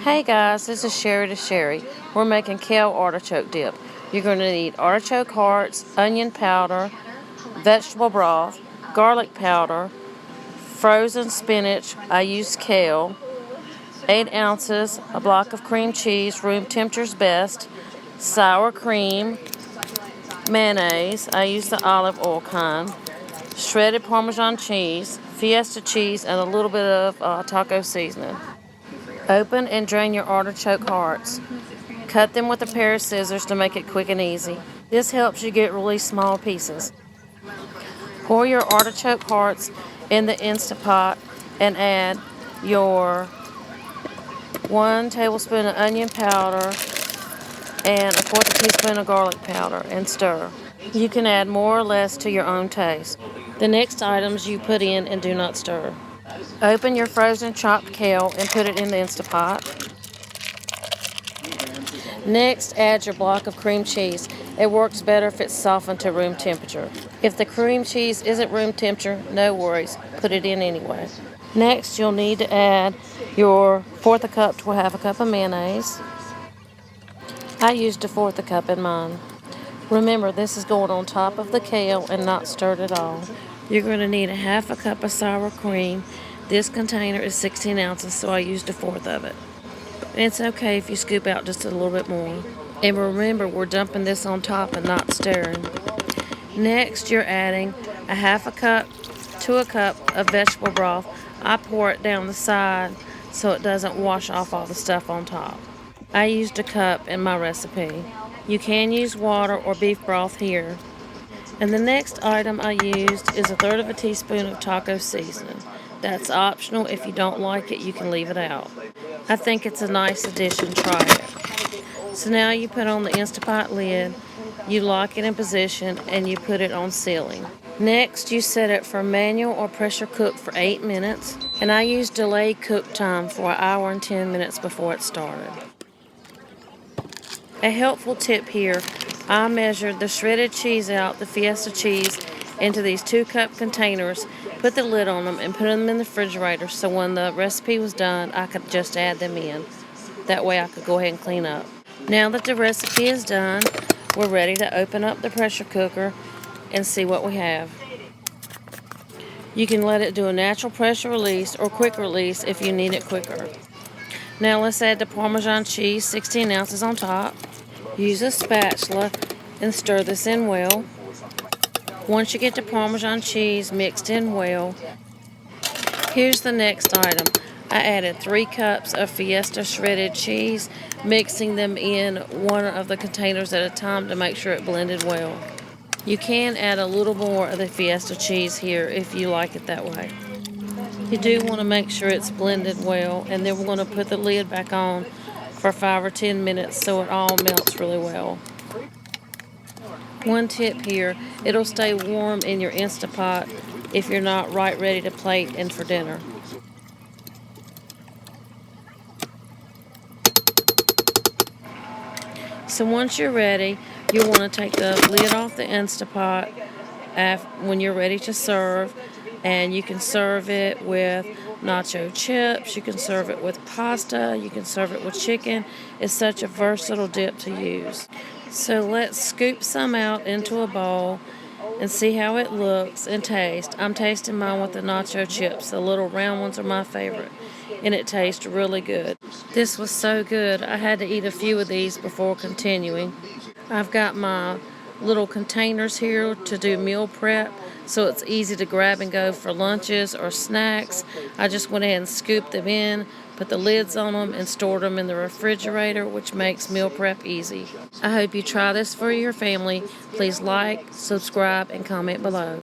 Hey guys, this is Sherry to Sherry. We're making kale artichoke dip. You're going to need artichoke hearts, onion powder, vegetable broth, garlic powder, frozen spinach. I use kale, 8 ounces, a block of cream cheese, room temperature's best, sour cream, mayonnaise. I use the olive oil kind, shredded Parmesan cheese, Fiesta cheese, and a little bit of taco seasoning. Open and drain your artichoke hearts. Cut them with a pair of scissors to make it quick and easy. This helps you get really small pieces. Pour your artichoke hearts in the instapot and add your 1 tablespoon of onion powder and a 1/4 teaspoon of garlic powder and stir. You can add more or less to your own taste. The next items you put in and do not stir. Open your frozen chopped kale and put it in the Instapot. Next, add your block of cream cheese. It works better if it's softened to room temperature. If the cream cheese isn't room temperature, no worries, put it in anyway. Next, you'll need to add your 1/4 cup to 1/2 cup of mayonnaise. I used a 1/4 cup in mine. Remember, this is going on top of the kale and not stirred at all. You're going to need 1/2 cup of sour cream. This container is 16 ounces, so I used 1/4 of it. And it's okay if you scoop out just a little bit more. And remember, we're dumping this on top and not stirring. Next, you're adding 1/2 cup to 1 cup of vegetable broth. I pour it down the side so it doesn't wash off all the stuff on top. I used 1 cup in my recipe. You can use water or beef broth here. And the next item I used is 1/3 teaspoon of taco seasoning. That's optional. If you don't like it, you can leave it out. I think it's a nice addition. Try it. So now you put on the Instapot lid, you lock it in position, and you put it on sealing. Next, you set it for manual or pressure cook for 8 minutes, and I used delayed cook time for 1 hour and 10 minutes before it started. A helpful tip here, I measured the shredded cheese out, the Fiesta cheese, into these 2-cup containers, put the lid on them, and put them in the refrigerator so when the recipe was done, I could just add them in. That way I could go ahead and clean up. Now that the recipe is done, we're ready to open up the pressure cooker and see what we have. You can let it do a natural pressure release or quick release if you need it quicker. Now let's add the Parmesan cheese, 16 ounces on top. Use a spatula and stir this in well. Once you get the Parmesan cheese mixed in well, here's the next item. I added 3 cups of Fiesta shredded cheese, mixing them in one of the containers at a time to make sure it blended well. You can add a little more of the Fiesta cheese here if you like it that way. You do want to make sure it's blended well, and then we're going to put the lid back on for 5 or 10 minutes so it all melts really well. One tip here, it'll stay warm in your Instapot if you're not right ready to plate and for dinner. So once you're ready, you'll want to take the lid off the Instapot when you're ready to serve, and you can serve it with nacho chips, you can serve it with pasta, you can serve it with chicken. It's such a versatile dip to use. So let's scoop some out into a bowl and see how it looks and tastes. I'm tasting mine with the nacho chips. The little round ones are my favorite, and it tastes really good. This was so good, I had to eat a few of these before continuing. I've got my little containers here to do meal prep, so it's easy to grab and go for lunches or snacks. I just went ahead and scooped them in, put the lids on them, and stored them in the refrigerator, which makes meal prep easy. I hope you try this for your family. Please like, subscribe, and comment below.